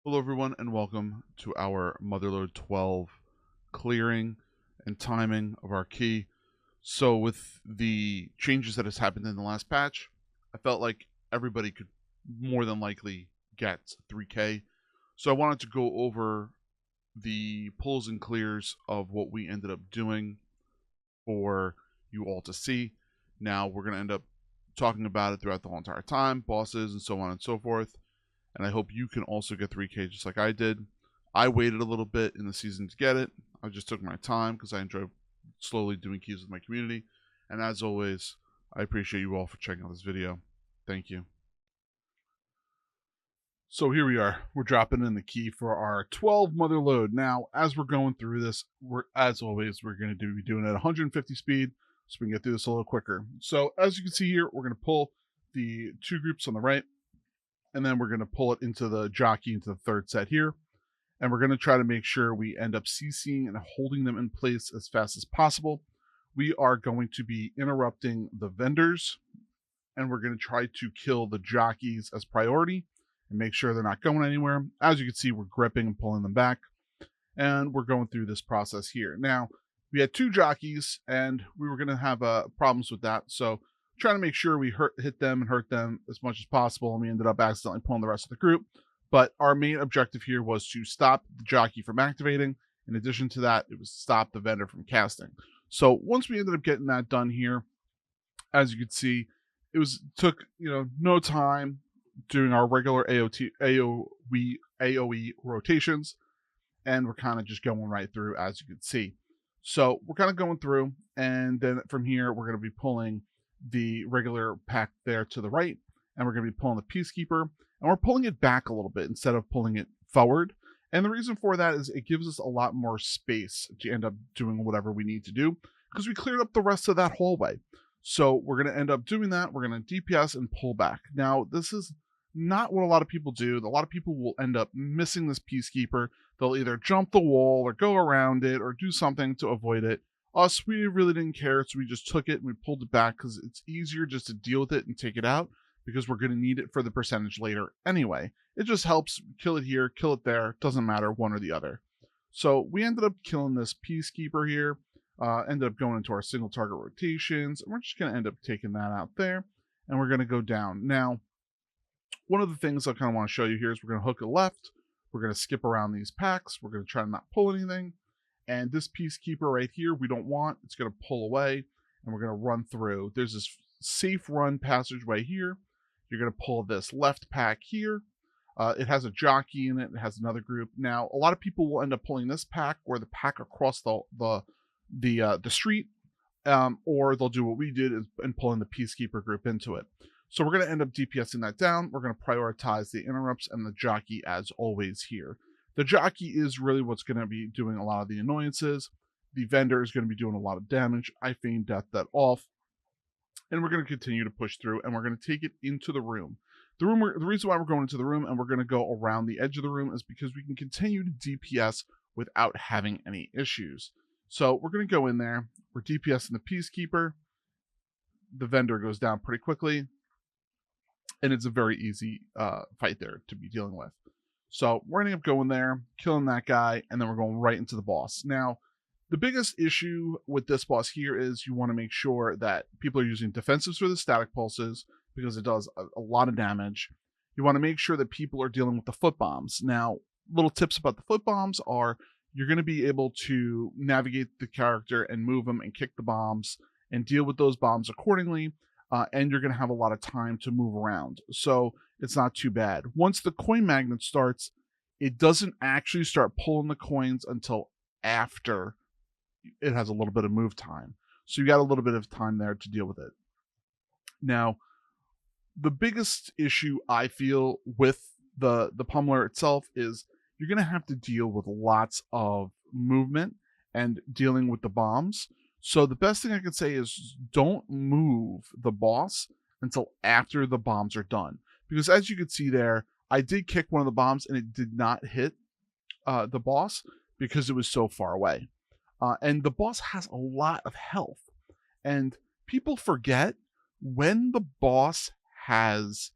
Hello everyone and welcome to our Motherload 12 clearing and timing of our key. So with the changes that has happened in the last patch, I felt like everybody could more than likely get 3K. So I wanted to go over the pulls and clears of what we ended up doing for you all to see. Now we're going to end up talking about it throughout the whole entire time, bosses and so on and so forth. And I hope you can also get 3K just like I did. I waited a little bit in the season to get it. I just took my time because I enjoy slowly doing keys with my community. And as always, I appreciate you all for checking out this video. Thank you. So here we are. We're dropping in the key for our 12 Motherload. Now, as we're going through this, as always, we're going to be doing it at 150 speed so we can get through this a little quicker. So as you can see here, we're going to pull the two groups on the right, and then we're going to pull it into the jockey into the third set here. And we're going to try to make sure we end up CCing and holding them in place as fast as possible. We are going to be interrupting the vendors, and we're going to try to kill the jockeys as priority and make sure they're not going anywhere. As you can see, we're gripping and pulling them back, and we're going through this process here. Now, we had two jockeys, and we were going to have problems with that, so trying to make sure we hit them and hurt them as much as possible, and we ended up accidentally pulling the rest of the group. But our main objective here was to stop the jockey from activating. In addition to that, it was stop the vendor from casting. So once we ended up getting that done here, as you can see, took no time doing our regular AOE rotations, and we're kind of just going right through, as you can see. So we're kind of going through, and then from here we're going to be pulling the regular pack there to the right, and we're going to be pulling the Peacekeeper, and we're pulling it back a little bit instead of pulling it forward. And the reason for that is it gives us a lot more space to end up doing whatever we need to do, because we cleared up the rest of that hallway. So we're going to end up doing that. We're going to DPS and pull back. Now, this is not what a lot of people do. A lot of people will end up missing this Peacekeeper. They'll either jump the wall or go around it or do something to avoid it. Us, we really didn't care, so we just took it and we pulled it back because it's easier just to deal with it and take it out, because we're going to need it for the percentage later anyway. It just helps kill it here, kill it there, doesn't matter, one or the other. So we ended up killing this Peacekeeper here, ended up going into our single target rotations, and we're just going to end up taking that out there, and we're going to go down. Now, one of the things I kind of want to show you here is we're going to hook it left, we're going to skip around these packs, we're going to try to not pull anything, and this Peacekeeper right here, we don't want. It's going to pull away, and we're going to run through. There's this safe run passageway here. You're going to pull this left pack here. It has a jockey in it. It has another group. Now, a lot of people will end up pulling this pack or the pack across the street, or they'll do what we did and pulling the Peacekeeper group into it. So we're going to end up DPSing that down. We're going to prioritize the interrupts and the jockey as always here. The jockey is really what's going to be doing a lot of the annoyances. The vendor is going to be doing a lot of damage. I feign death that off. And we're going to continue to push through, and we're going to take it into the room. The reason why we're going into the room and we're going to go around the edge of the room is because we can continue to DPS without having any issues. So we're going to go in there. We're DPSing the Peacekeeper. The vendor goes down pretty quickly, and it's a very easy fight there to be dealing with. So we're ending up going there, killing that guy, and then we're going right into the boss. Now, the biggest issue with this boss here is you want to make sure that people are using defensives for the static pulses, because it does a lot of damage. You want to make sure that people are dealing with the foot bombs. Now, little tips about the foot bombs are you're going to be able to navigate the character and move them and kick the bombs and deal with those bombs accordingly. And you're going to have a lot of time to move around. So it's not too bad. Once the coin magnet starts, it doesn't actually start pulling the coins until after it has a little bit of move time. So you got a little bit of time there to deal with it. Now, the biggest issue I feel with the pummeler itself is you're going to have to deal with lots of movement and dealing with the bombs. So the best thing I can say is don't move the boss until after the bombs are done. Because as you can see there, I did kick one of the bombs and it did not hit the boss because it was so far away. And the boss has a lot of health. And people forget when the boss has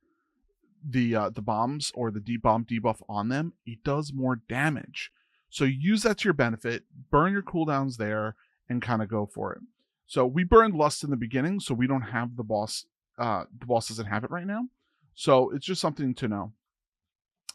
the bombs or the deep bomb debuff on them, it does more damage. So use that to your benefit, burn your cooldowns there, and kind of go for it. So we burned Lust in the beginning, so we don't have the boss. The boss doesn't have it right now. So it's just something to know.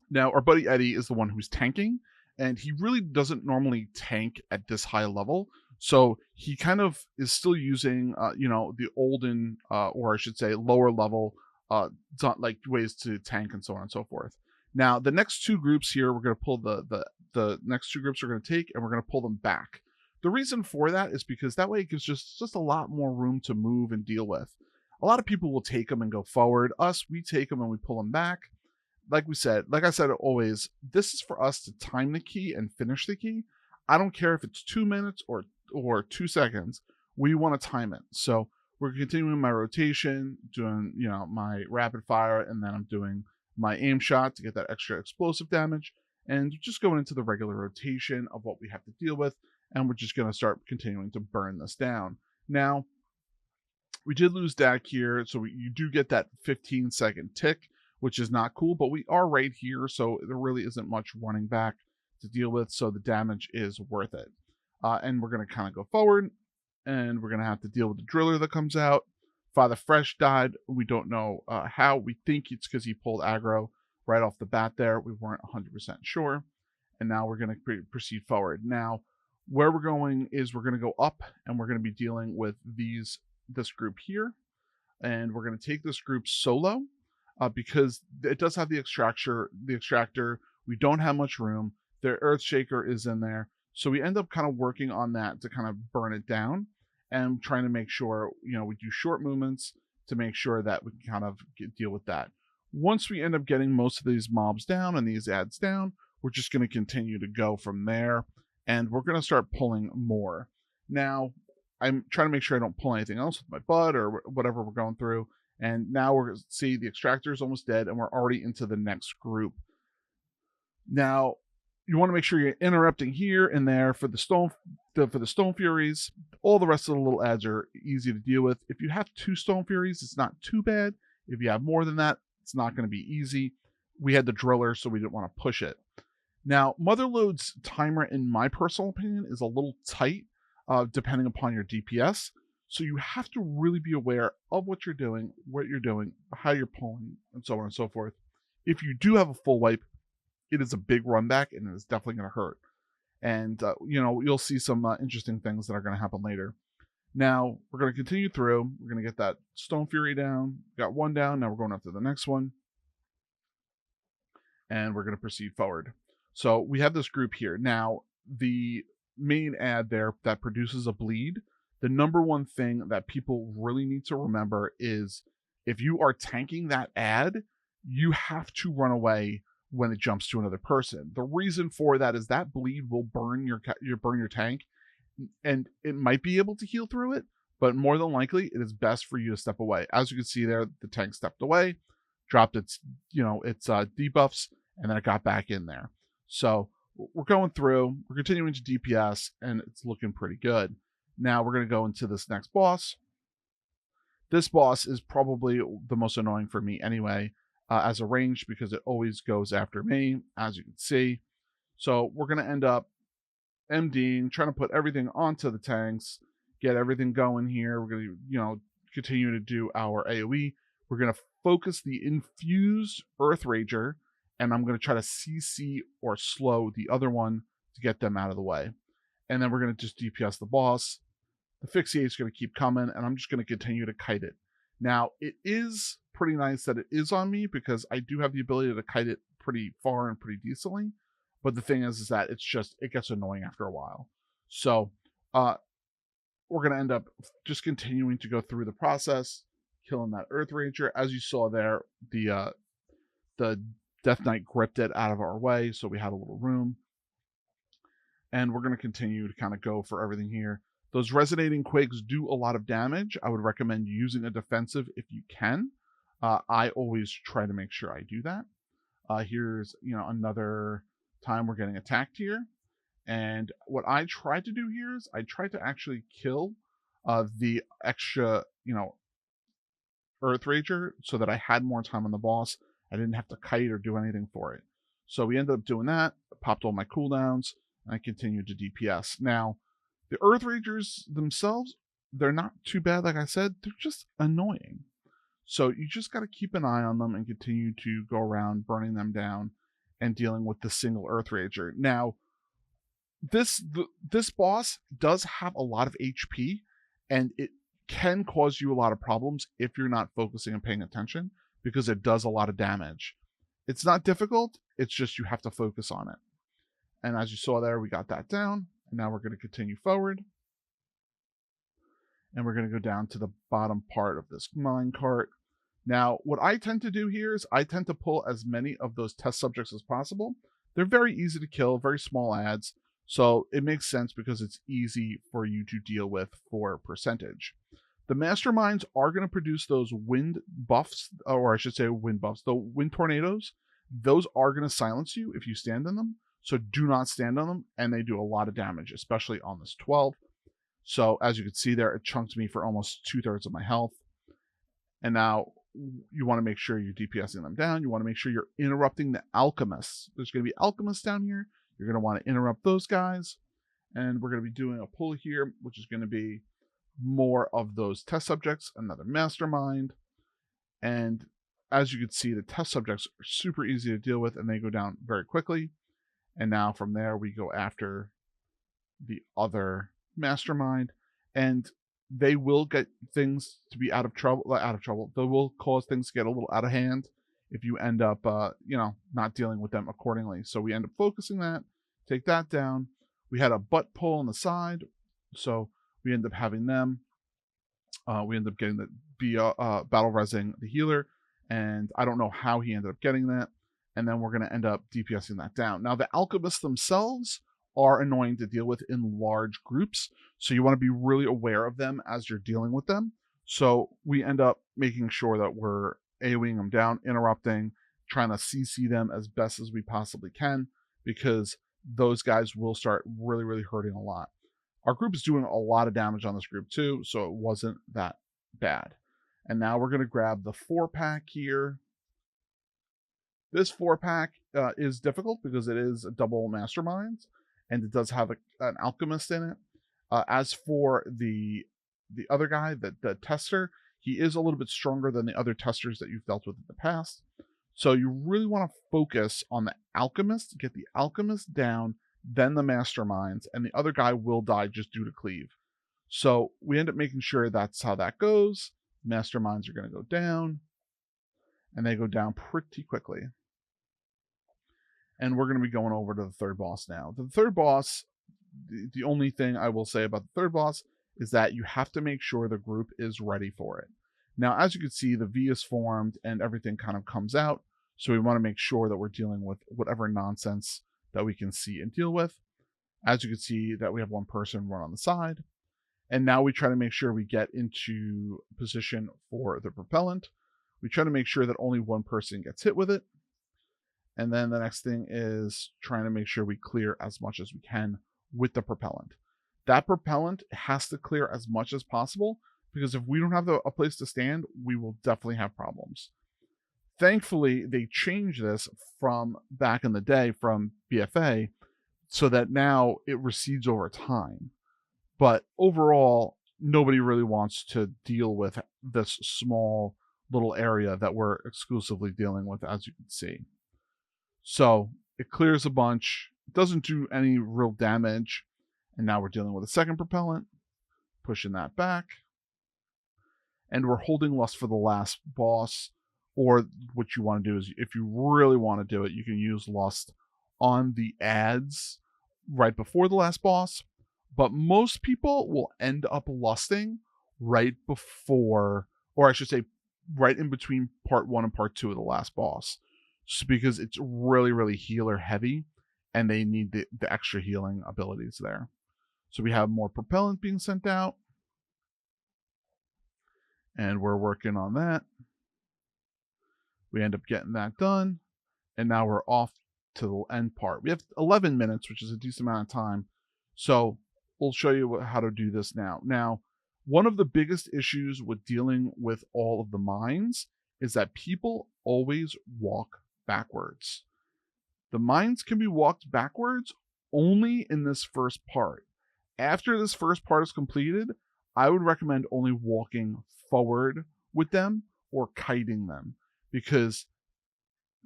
Now, our buddy Eddie is the one who's tanking, and he really doesn't normally tank at this high level. So he kind of is still using, the olden, or I should say, lower level, like ways to tank and so on and so forth. Now, the next two groups here, we're going to pull the next two groups we're going to take, and we're going to pull them back. The reason for that is because that way it gives just a lot more room to move and deal with. A lot of people will take them and go forward. Us, we take them and we pull them back. Like I said always, this is for us to time the key and finish the key. I don't care if it's 2 minutes or 2 seconds. We want to time it. So we're continuing my rotation, doing my rapid fire, and then I'm doing my aim shot to get that extra explosive damage, and just going into the regular rotation of what we have to deal with, and we're just going to start continuing to burn this down. Now, we did lose Dak here, so you do get that 15-second tick, which is not cool, but we are right here, so there really isn't much running back to deal with, so the damage is worth it. And we're going to kind of go forward, and we're going to have to deal with the driller that comes out. Father Fresh died. We don't know how. We think it's because he pulled aggro right off the bat there. We weren't 100% sure. And now we're going to proceed forward. Now, where we're going is we're going to go up, and we're going to be dealing with this group here. And we're going to take this group solo because it does have the extractor. We don't have much room. The Earthshaker is in there. So we end up kind of working on that to kind of burn it down and trying to make sure, we do short movements to make sure that we can kind of deal with that. Once we end up getting most of these mobs down and these ads down, we're just going to continue to go from there, and we're going to start pulling more. Now, I'm trying to make sure I don't pull anything else with my bud or whatever we're going through, and now we're going to see the extractor is almost dead, and we're already into the next group. Now, you want to make sure you're interrupting here and there for the Stone Furies. All the rest of the little ads are easy to deal with. If you have 2 Stone Furies, it's not too bad. If you have more than that, it's not going to be easy. We had the driller, so we didn't want to push it. Now, Motherload's timer, in my personal opinion, is a little tight, depending upon your DPS. So you have to really be aware of what you're doing, how you're pulling, and so on and so forth. If you do have a full wipe, it is a big run back, and it is definitely going to hurt. And, you'll see some interesting things that are going to happen later. Now, we're going to continue through. We're going to get that Stone Fury down. Got one down. Now we're going after the next one. And we're going to proceed forward. So we have this group here. Now, the main ad there that produces a bleed, the number one thing that people really need to remember is if you are tanking that ad, you have to run away when it jumps to another person. The reason for that is that bleed will burn your tank, and it might be able to heal through it, but more than likely it is best for you to step away. As you can see there, the tank stepped away, dropped its debuffs, and then it got back in there. So we're going through, we're continuing to DPS, and it's looking pretty good. Now we're going to go into this next boss. This boss is probably the most annoying for me anyway, as a range, because it always goes after me, as you can see. So we're going to end up MDing, trying to put everything onto the tanks, get everything going here. We're going to, continue to do our AoE. We're going to focus the infused Earth Rager, and I'm going to try to CC or slow the other one to get them out of the way. And then we're going to just DPS the boss. The Fixate is going to keep coming, and I'm just going to continue to kite it. Now, it is pretty nice that it is on me, because I do have the ability to kite it pretty far and pretty decently. But the thing is that it gets annoying after a while. So we're going to end up just continuing to go through the process, killing that Earth Ranger. As you saw there, the Death Knight gripped it out of our way, so we had a little room. And we're going to continue to kind of go for everything here. Those resonating quakes do a lot of damage. I would recommend using a defensive if you can. I always try to make sure I do that. Here's another time we're getting attacked here. And what I tried to do here is I tried to actually kill the extra, Earth Rager, so that I had more time on the boss. I didn't have to kite or do anything for it. So we ended up doing that, popped all my cooldowns, and I continued to DPS. Now, the Earth Ragers themselves, they're not too bad, like I said, they're just annoying. So you just got to keep an eye on them and continue to go around burning them down and dealing with the single Earth Rager. Now, this boss does have a lot of HP, and it can cause you a lot of problems if you're not focusing and paying attention, because it does a lot of damage. It's not difficult, it's just you have to focus on it. And as you saw there, we got that down, and now we're going to continue forward. And we're going to go down to the bottom part of this mine cart. Now, what I tend to do here is I tend to pull as many of those test subjects as possible. They're very easy to kill, very small adds, so it makes sense because it's easy for you to deal with for percentage. The masterminds are going to produce those wind buffs, or I should say wind buffs, the wind tornadoes. Those are going to silence you if you stand in them, so do not stand on them, and they do a lot of damage, especially on this 12. So as you can see there, it chunked me for almost 2/3 of my health. And now you want to make sure you're DPSing them down. You want to make sure you're interrupting the alchemists. There's going to be alchemists down here. You're going to want to interrupt those guys. And we're going to be doing a pull here, which is going to be more of those test subjects, another mastermind. And as you can see, the test subjects are super easy to deal with, and they go down very quickly. And now from there, we go after the other mastermind, and they will get things to be out of trouble. They will cause things to get a little out of hand if you end up, not dealing with them accordingly. So we end up focusing that, take that down. We had a butt pull on the side, so we end up having them. We end up getting the battle resing the healer, and I don't know how he ended up getting that. And then we're going to end up DPSing that down. Now, the alchemists themselves are annoying to deal with in large groups, so you want to be really aware of them as you're dealing with them. So we end up making sure that we're AoEing them down, interrupting, trying to CC them as best as we possibly can, because those guys will start really, really hurting a lot. Our group is doing a lot of damage on this group too, so it wasn't that bad. And now we're going to grab the 4-pack here. This 4-pack is difficult because it is a double masterminds, and it does have an alchemist in it. As for the other guy, the tester, he is a little bit stronger than the other testers that you've dealt with in the past. So you really want to focus on the alchemist, get the alchemist down, then the masterminds, and the other guy will die just due to cleave. So we end up making sure that's how that goes. Masterminds are going to go down, and they go down pretty quickly. And we're going to be going over to the third boss now. The third boss, the only thing I will say about the third boss is that you have to make sure the group is ready for it. Now, as you can see, the V is formed and everything kind of comes out. So we want to make sure that we're dealing with whatever nonsense that we can see and deal with. As you can see that we have one person run on the side. And now we try to make sure we get into position for the propellant. We try to make sure that only one person gets hit with it. And then the next thing is trying to make sure we clear as much as we can with the propellant. That propellant has to clear as much as possible, because if we don't have a place to stand, we will definitely have problems. Thankfully, they changed this from back in the day from BFA so that now it recedes over time. But overall, nobody really wants to deal with this small little area that we're exclusively dealing with, as you can see. So it clears a bunch, it doesn't do any real damage, and now we're dealing with a second propellant, pushing that back. And we're holding Lust for the last boss, or what you want to do is, if you really want to do it, you can use Lust on the ads right before the last boss, but most people will end up lusting right before, or I should say right in between part 1 and part 2 of the last boss, just because it's really, really healer heavy and they need the extra healing abilities there. So we have more propellant being sent out, and we're working on that. We end up getting that done, and now we're off to the end part. We have 11 minutes, which is a decent amount of time. So we'll show you how to do this now. Now, one of the biggest issues with dealing with all of the mines is that people always walk backwards. The mines can be walked backwards only in this first part. After this first part is completed, I would recommend only walking forward with them or kiting them, because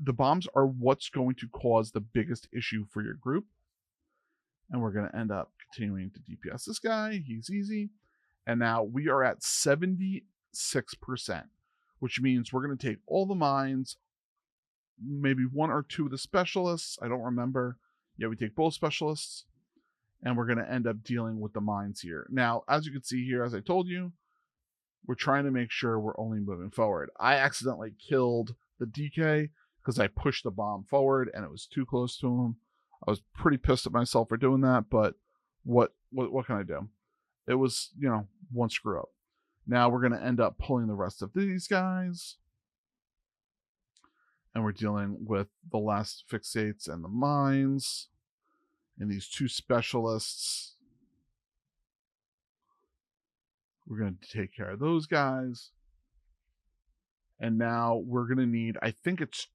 the bombs are what's going to cause the biggest issue for your group. And we're going to end up continuing to DPS this guy. He's easy. And now we are at 76%, which means we're going to take all the mines, maybe one or two of the specialists. I don't remember. Yeah, we take both specialists, and we're going to end up dealing with the mines here. Now, as you can see here, as I told you, we're trying to make sure we're only moving forward. I accidentally killed the DK because I pushed the bomb forward and it was too close to him. I was pretty pissed at myself for doing that, but what can I do? It was, one screw up. Now we're going to end up pulling the rest of these guys. And we're dealing with the last fixates and the mines. And these two specialists. We're going to take care of those guys. And now we're going to need, I think it's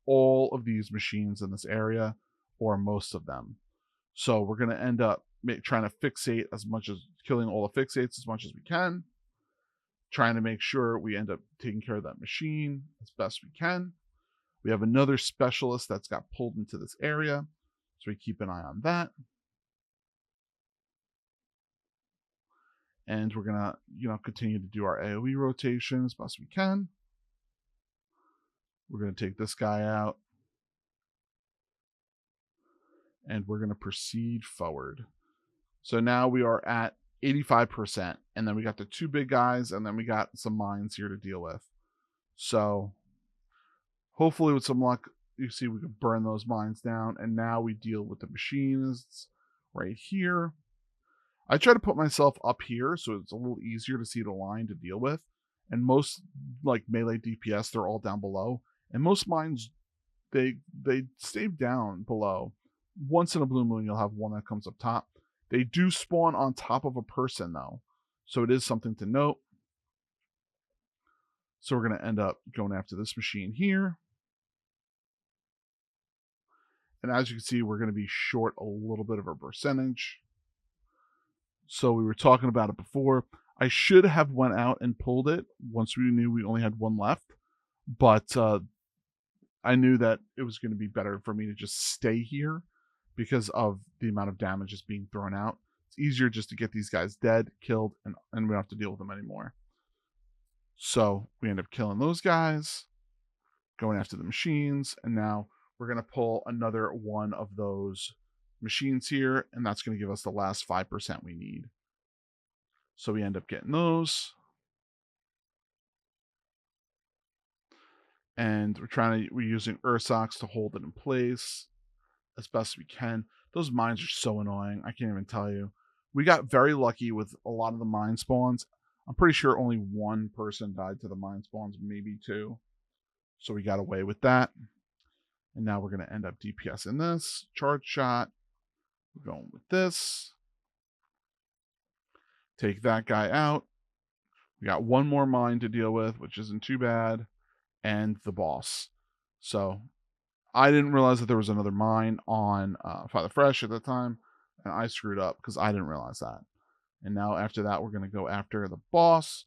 all of these machines in this area, or most of them. So we're going to end up trying to fixate as much as, killing all the fixates as much as we can. Trying to make sure we end up taking care of that machine as best we can. We have another specialist that's got pulled into this area, so we keep an eye on that. And we're going to, continue to do our AoE rotation as best we can. We're going to take this guy out. And we're going to proceed forward. So now we are at 85%. And then we got the two big guys, and then we got some mines here to deal with. So hopefully with some luck, you see we can burn those mines down. And now we deal with the machinists right here. I try to put myself up here so it's a little easier to see the line to deal with. And most melee DPS, they're all down below. And most mines, they stay down below. Once in a blue moon, you'll have one that comes up top. They do spawn on top of a person, though. So it is something to note. So we're going to end up going after this machine here. And as you can see, we're going to be short a little bit of our percentage. So we were talking about it before. I should have went out and pulled it once we knew we only had one left. But I knew that it was going to be better for me to just stay here because of the amount of damage that's being thrown out. It's easier just to get these guys dead, killed, and we don't have to deal with them anymore. So we end up killing those guys, going after the machines, and now we're going to pull another one of those machines here, and that's going to give us the last 5% we need. So we end up getting those. And we're using Azerokk to hold it in place as best we can. Those mines are so annoying. I can't even tell you. We got very lucky with a lot of the mine spawns. I'm pretty sure only one person died to the mine spawns, maybe two. So we got away with that. And now we're going to end up DPSing this. Charge shot. We're going with this. Take that guy out. We got one more mine to deal with, which isn't too bad. And the boss. So I didn't realize that there was another mine on Father Fresh at the time, and I screwed up because I didn't realize that. And now after that, we're going to go after the boss.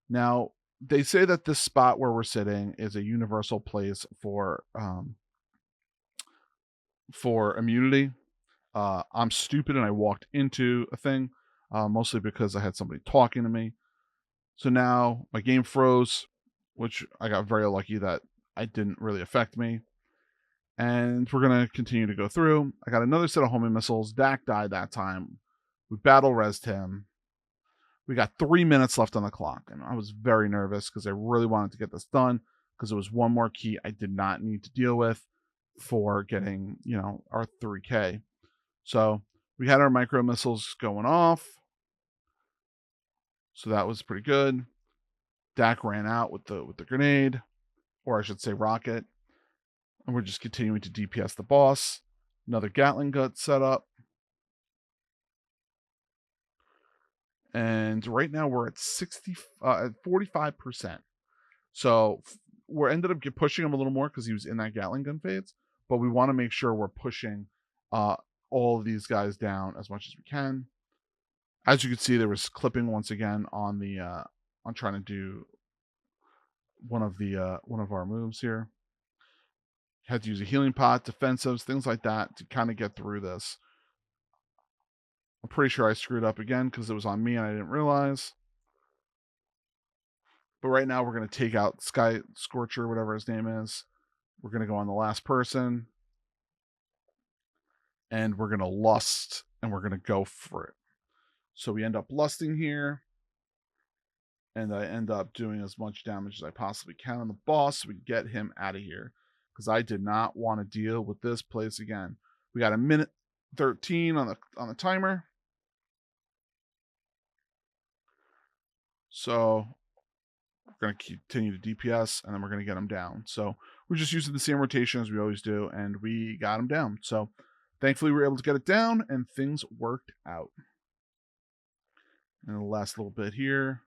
Now, they say that this spot where we're sitting is a universal place for immunity. I'm stupid and I walked into a thing, mostly because I had somebody talking to me. So now my game froze, which I got very lucky that it didn't really affect me. And we're going to continue to go through. I got another set of homing missiles. Dak died that time. We battle resed him. We got 3 minutes left on the clock. And I was very nervous because I really wanted to get this done because it was one more key I did not need to deal with for getting, our 3K. So we had our micro missiles going off. So that was pretty good. Dak ran out with the grenade, or I should say rocket. And we're just continuing to DPS the boss. Another Gatling gun set up. And right now we're at 45%. So we ended up pushing him a little more because he was in that Gatling gun phase, but we want to make sure we're pushing all of these guys down as much as we can. As you can see, there was clipping once again on the on trying to do one of our moves here. Had to use a healing pot, defensives, things like that to kind of get through this. I'm pretty sure I screwed up again because it was on me and I didn't realize. But right now we're going to take out Sky Scorcher, whatever his name is. We're going to go on the last person. And we're going to lust and we're going to go for it. So we end up lusting here. And I end up doing as much damage as I possibly can on the boss so we can get him out of here. Because I did not want to deal with this place again. We got a minute 13 on the timer. So we're going to continue to DPS, and then we're going to get him down. So we're just using the same rotation as we always do, and we got him down. So thankfully we were able to get it down, and things worked out. And the last little bit here.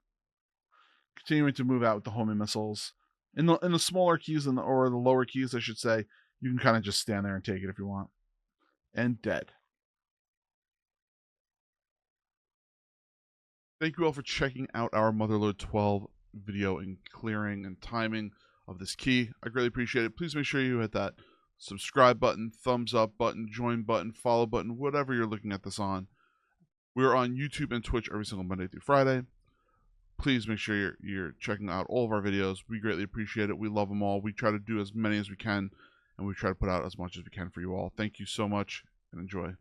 Continuing to move out with the homing missiles. In the smaller keys, or the lower keys, I should say, you can kind of just stand there and take it if you want. And dead. Thank you all for checking out our Motherload 12 video and clearing and timing of this key. I greatly appreciate it. Please make sure you hit that subscribe button, thumbs up button, join button, follow button, whatever you're looking at this on. We're on YouTube and Twitch every single Monday through Friday. Please make sure you're checking out all of our videos. We greatly appreciate it. We love them all. We try to do as many as we can, and we try to put out as much as we can for you all. Thank you so much, and enjoy.